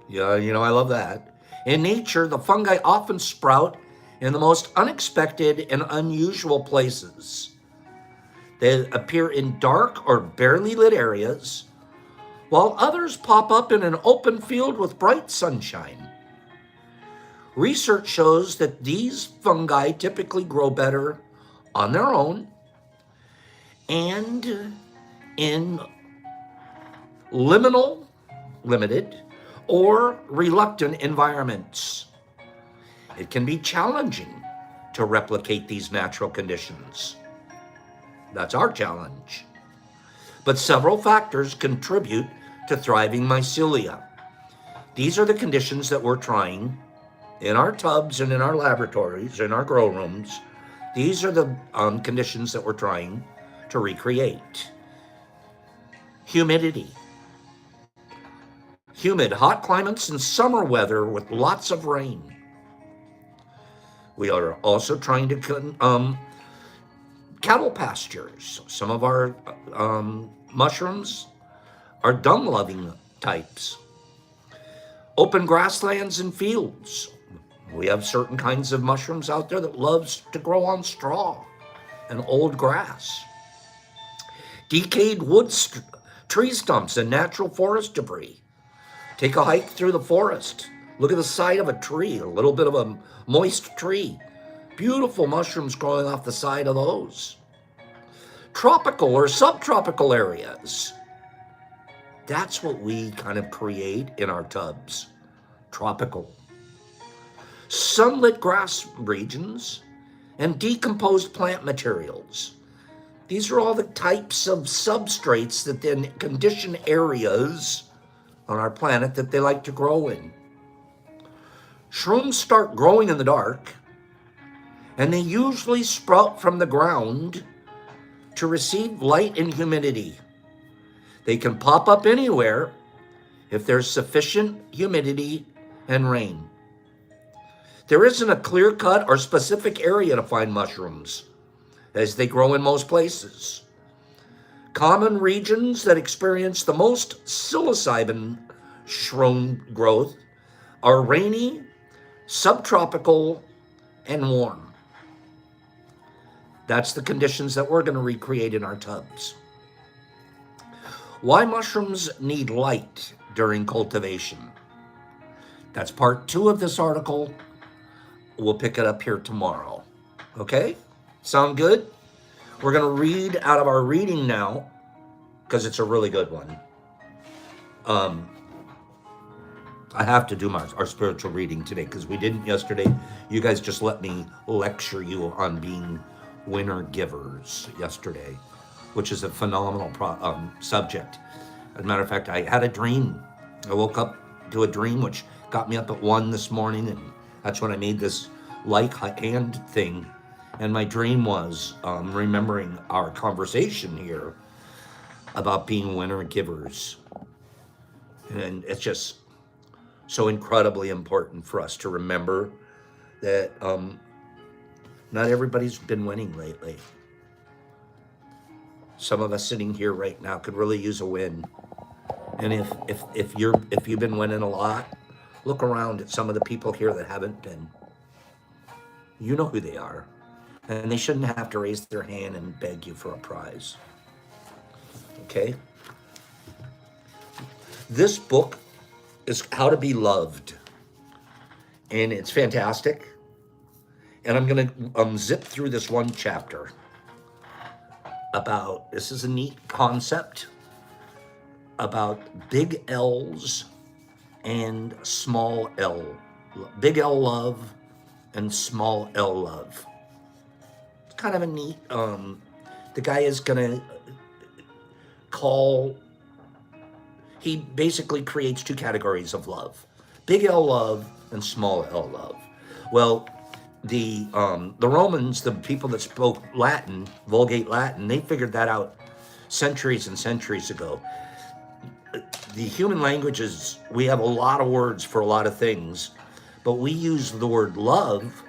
I love that. In nature, the fungi often sprout in the most unexpected and unusual places. They appear in dark or barely lit areas, while others pop up in an open field with bright sunshine. Research shows that these fungi typically grow better on their own and in limited, or reluctant environments. It can be challenging to replicate these natural conditions. That's our challenge. But several factors contribute to thriving mycelia. These are the conditions that we're trying in our tubs and in our laboratories, in our grow rooms. These are the conditions that we're trying to recreate. Humidity. Humid, hot climates and summer weather with lots of rain. We are also trying to cattle pastures. Some of our mushrooms are dung-loving types. Open grasslands and fields. We have certain kinds of mushrooms out there that loves to grow on straw and old grass. Decayed wood, tree stumps, and natural forest debris. Take a hike through the forest. Look at the side of a tree, a little bit of a moist tree. Beautiful mushrooms growing off the side of those. Tropical or subtropical areas. That's what we kind of create in our tubs. Tropical. Sunlit grass regions and decomposed plant materials. These are all the types of substrates that then condition areas on our planet that they like to grow in. Shrooms start growing in the dark, and they usually sprout from the ground to receive light and humidity. They can pop up anywhere if there's sufficient humidity and rain. There isn't a clear-cut or specific area to find mushrooms, as they grow in most places. Common regions that experience the most psilocybin shroom growth are rainy, subtropical, and warm. That's the conditions that we're going to recreate in our tubs. Why mushrooms need light during cultivation. That's part 2 of this article. We'll pick it up here tomorrow. Okay? Sound good? We're going to read out of our reading now, because it's a really good one. I have to do our spiritual reading today because we didn't yesterday. You guys just let me lecture you on being winner givers yesterday, which is a phenomenal subject. As a matter of fact, I had a dream. I woke up to a dream which got me up at 1 this morning, and that's when I made this like hand thing. And my dream was remembering our conversation here about being winner givers. And it's just so incredibly important for us to remember that not everybody's been winning lately. Some of us sitting here right now could really use a win. And if you've been winning a lot, look around at some of the people here that haven't been. You know who they are. And they shouldn't have to raise their hand and beg you for a prize. Okay? This book is How to Be Loved. And it's fantastic. And I'm going to zip through this one chapter about, this is a neat concept, about big L's and small L. Big L love and small L love. It's kind of a neat, the guy is going to he basically creates two categories of love. Big L love and small L love. Well, the Romans, the people that spoke Latin, Vulgate Latin, they figured that out centuries and centuries ago. The human languages, we have a lot of words for a lot of things, but we use the word love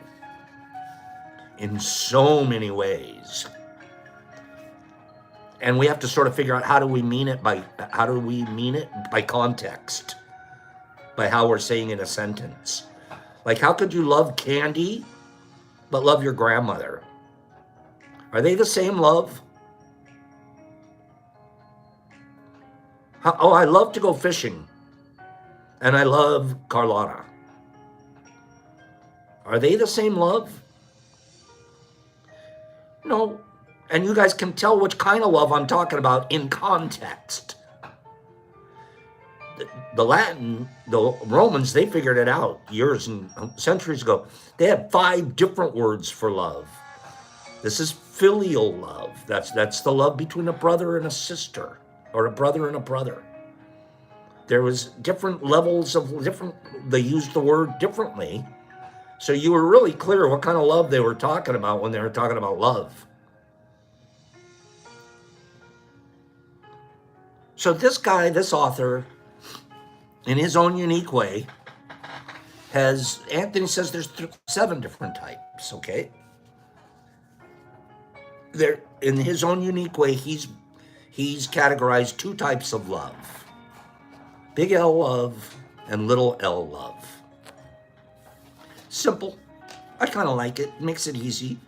in so many ways. And we have to sort of figure out how do we mean it by context, by how we're saying in a sentence. Like, how could you love candy but love your grandmother? Are they the same love? I love to go fishing, and I love Carlotta. Are they the same love? No. And you guys can tell which kind of love I'm talking about in context. The Romans, they figured it out years and centuries ago. They had 5 different words for love. This is filial love. That's the love between a brother and a sister, or a brother and a brother. There was different levels of they used the word differently. So you were really clear what kind of love they were talking about when they were talking about love. So this guy, this author, in his own unique way, Anthony says there's 7 different types, okay? In his own unique way, he's categorized 2 types of love. Big L love and little L love. Simple. I kind of like it. Makes it easy.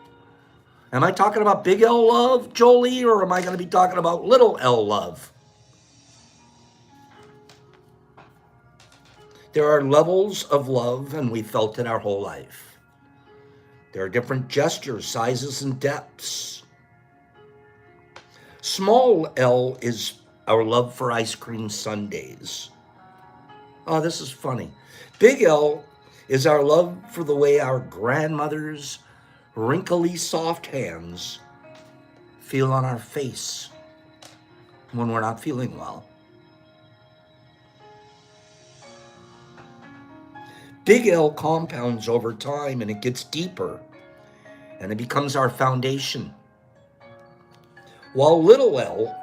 Am I talking about big L love, Jolie, or am I going to be talking about little L love? There are levels of love, and we felt it our whole life. There are different gestures, sizes, and depths. Small L is our love for ice cream sundaes. Oh, this is funny. Big L is our love for the way our grandmother's wrinkly soft hands feel on our face when we're not feeling well. Big L compounds over time, and it gets deeper, and it becomes our foundation. While little L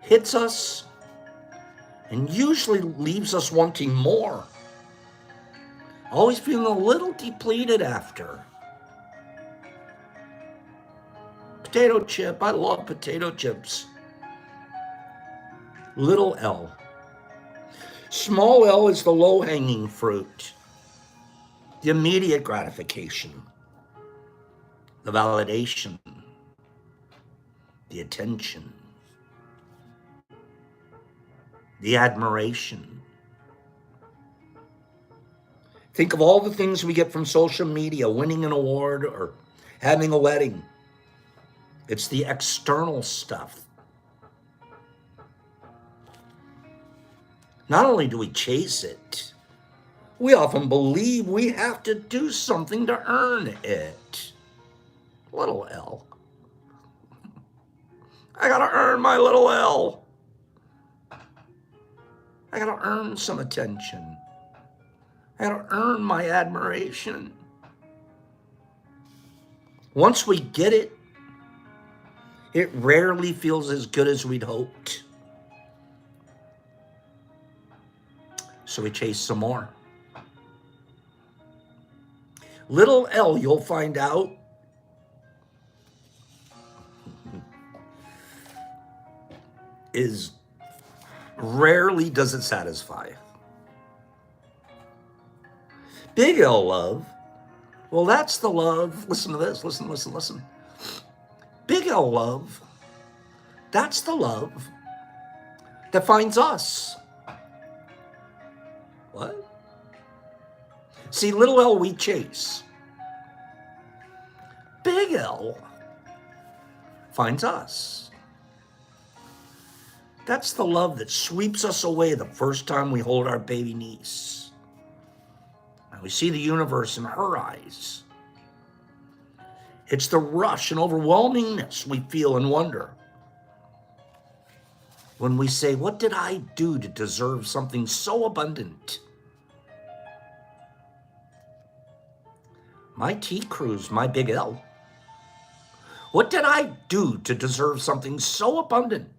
hits us and usually leaves us wanting more, always feeling a little depleted after. Potato chip, I love potato chips. Little L. Small L is the low-hanging fruit, the immediate gratification, the validation, the attention, the admiration. Think of all the things we get from social media, winning an award or having a wedding. It's the external stuff. Not only do we chase it, we often believe we have to do something to earn it. Little L. I gotta earn my little L. I gotta earn some attention. I gotta earn my admiration. Once we get it, it rarely feels as good as we'd hoped. So we chase some more. Little L, you'll find out, is rarely does it satisfy. Big L love, well, that's the love. Listen to this. Listen. Big L love, that's the love that finds us. What? See, little L we chase. Big L finds us. That's the love that sweeps us away the first time we hold our baby niece. And we see the universe in her eyes. It's the rush and overwhelmingness we feel and wonder when we say, what did I do to deserve something so abundant? My T Cruz, my Big L. What did I do to deserve something so abundant?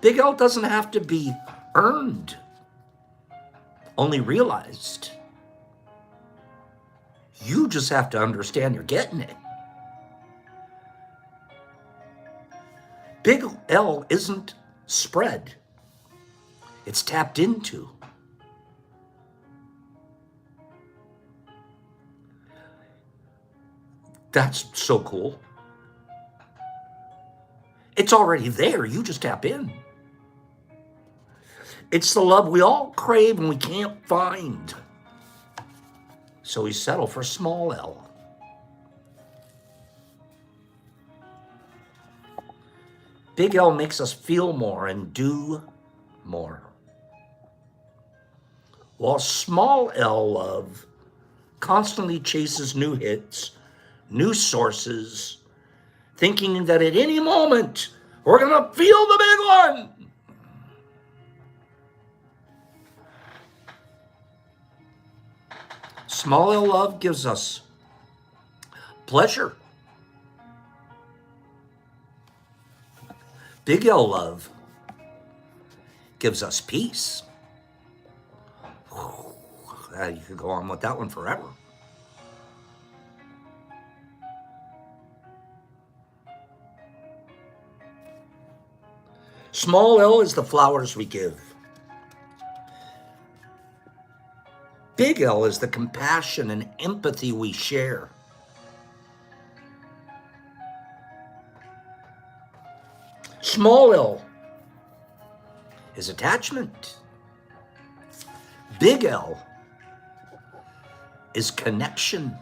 Big L doesn't have to be earned, only realized. You just have to understand you're getting it. Big L isn't spread. It's tapped into. That's so cool. It's already there. You just tap in. It's the love we all crave and we can't find. So we settle for small L. Big L makes us feel more and do more. While small L love constantly chases new hits, new sources, thinking that at any moment we're going to feel the big one. Small L love gives us pleasure. Big L love gives us peace. You could go on with that one forever. Small L is the flowers we give. Big L is the compassion and empathy we share. Small L is attachment. Big L is connection.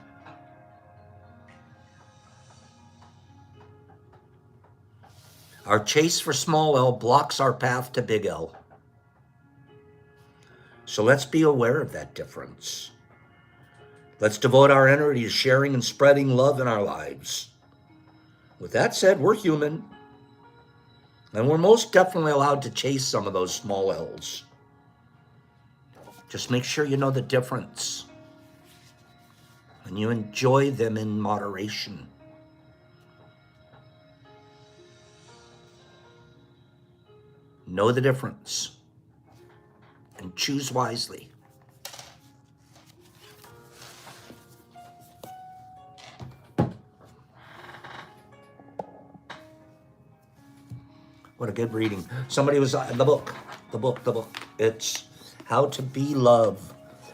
Our chase for small L blocks our path to big L. So let's be aware of that difference. Let's devote our energy to sharing and spreading love in our lives. With that said, we're human, and we're most definitely allowed to chase some of those small L's. Just make sure you know the difference, and you enjoy them in moderation. Know the difference and choose wisely. What a good reading. Somebody was the book. It's How to Be Love.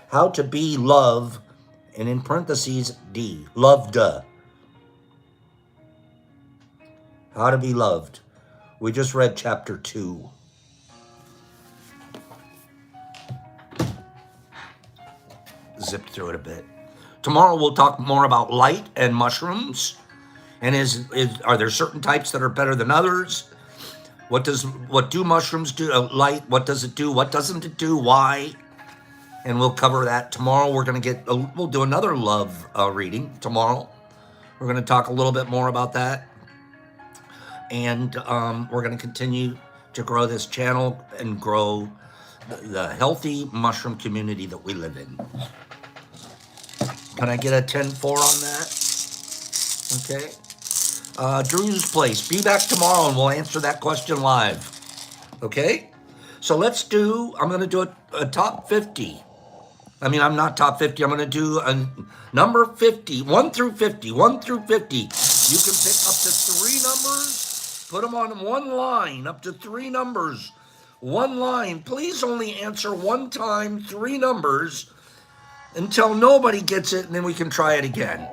How to Be Love, and in parentheses, D. Loved. How to Be Loved. We just read chapter 2. Zipped through it a bit. Tomorrow we'll talk more about light and mushrooms. And are there certain types that are better than others? What do mushrooms do? Light. What does it do? What doesn't it do? Why? And we'll cover that tomorrow. We'll do another love reading tomorrow. We're going to talk a little bit more about that, and we're going to continue to grow this channel and grow the healthy mushroom community that we live in. Can I get a 10-4 on that? Okay. Drew's Place. Be back tomorrow and we'll answer that question live. Okay? So I'm going to do a top 50. I mean, I'm not top 50. I'm going to do a number 50, 1 through 50, 1 through 50. You can pick up to 3 numbers, put them on one line, up to 3 numbers, one line. Please only answer one time, 3 numbers, until nobody gets it, and then we can try it again.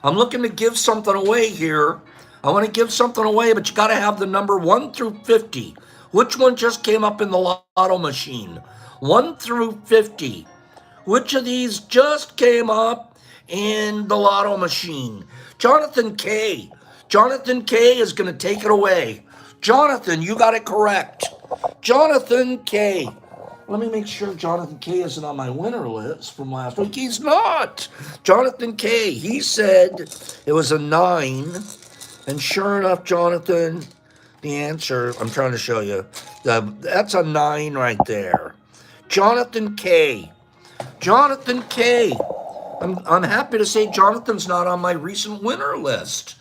I'm looking to give something away here. I want to give something away, but you got to have the number 1 through 50. Which one just came up in the lotto machine? 1 through 50. Which of these just came up in the lotto machine? Jonathan K. Jonathan K is going to take it away. Jonathan, you got it correct. Jonathan K. Let me make sure Jonathan K isn't on my winner list from last week. He's not. Jonathan K. He said it was a 9. And sure enough, Jonathan, the answer, I'm trying to show you. That's a 9 right there. Jonathan K. Jonathan K. I'm happy to say Jonathan's not on my recent winner list.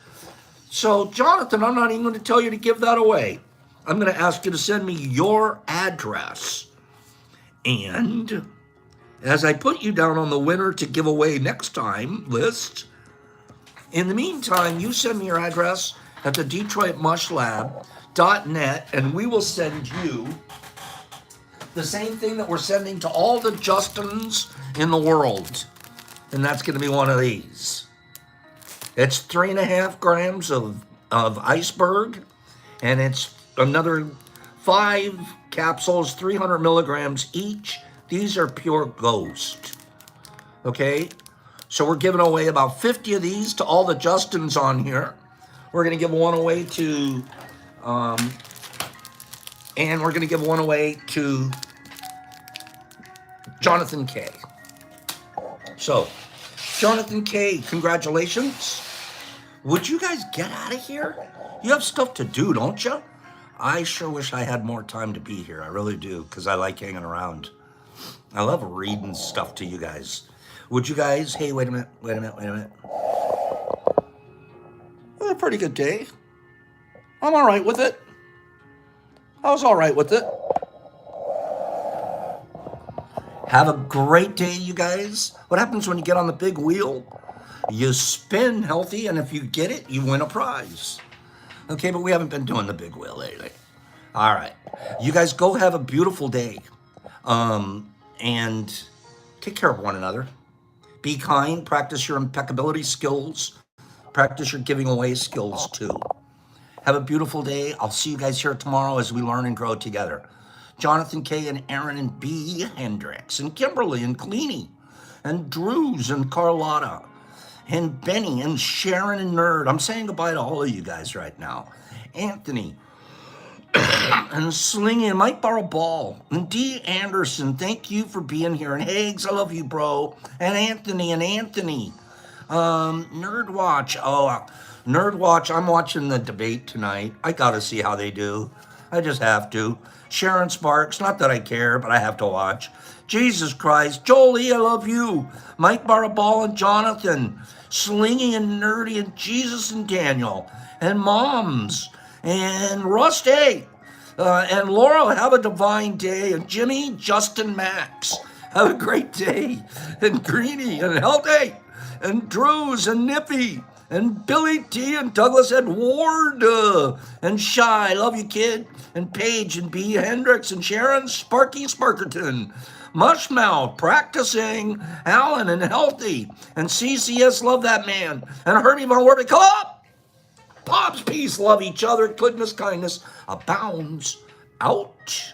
So, Jonathan, I'm not even going to tell you to give that away. I'm going to ask you to send me your address. And as I put you down on the winner to give away next time list, in the meantime, you send me your address at the DetroitMushLab.net, and we will send you the same thing that we're sending to all the Justins in the world. And that's going to be one of these. It's 3.5 grams of iceberg, and it's another 5 capsules, 300 milligrams each. These are pure ghost. Okay? So we're giving away about 50 of these to all the Justins on here. We're going to give one away to, and we're going to give one away to Jonathan K. So, Jonathan K., congratulations. Would you guys get out of here? You have stuff to do, don't you? I sure wish I had more time to be here. I really do, because I like hanging around. I love reading stuff to you guys. Would you guys, hey, wait a minute. It was a pretty good day. I'm all right with it. I was all right with it. Have a great day, you guys. What happens when you get on the big wheel? You spin healthy, and if you get it, you win a prize. Okay, but we haven't been doing the big wheel lately. All right. You guys go have a beautiful day. And take care of one another. Be kind. Practice your impeccability skills. Practice your giving away skills, too. Have a beautiful day. I'll see you guys here tomorrow as we learn and grow together. Jonathan K. and Aaron and B. Hendricks and Kimberly and Cleany and Drews and Carlotta and Benny and Sharon and Nerd. I'm saying goodbye to all of you guys right now. Anthony and Slingy and Mike Borrow Ball and D. Anderson, thank you for being here. And Hags, I love you, bro. And Anthony. Nerd Watch. Nerd Watch, I'm watching the debate tonight. I gotta see how they do. I just have to. Sharon Sparks, not that I care, but I have to watch. Jesus Christ. Jolie, I love you. Mike Barabal and Jonathan. Slingy and Nerdy and Jesus and Daniel. And Moms. And Rusty. And Laura, have a divine day. And Jimmy, Justin, Max. Have a great day. And Greeny and Healthy. And Drews and Nippy. And Billy T. and Douglas Edward. And Shy, love you, kid. And Paige and B. Hendricks and Sharon Sparky Sparkerton. Mushmouth, practicing, Alan and Healthy. And CCS, love that man. And Herbie Von Werbeck, come up. Pops, peace, love each other. Goodness, kindness abounds. Out.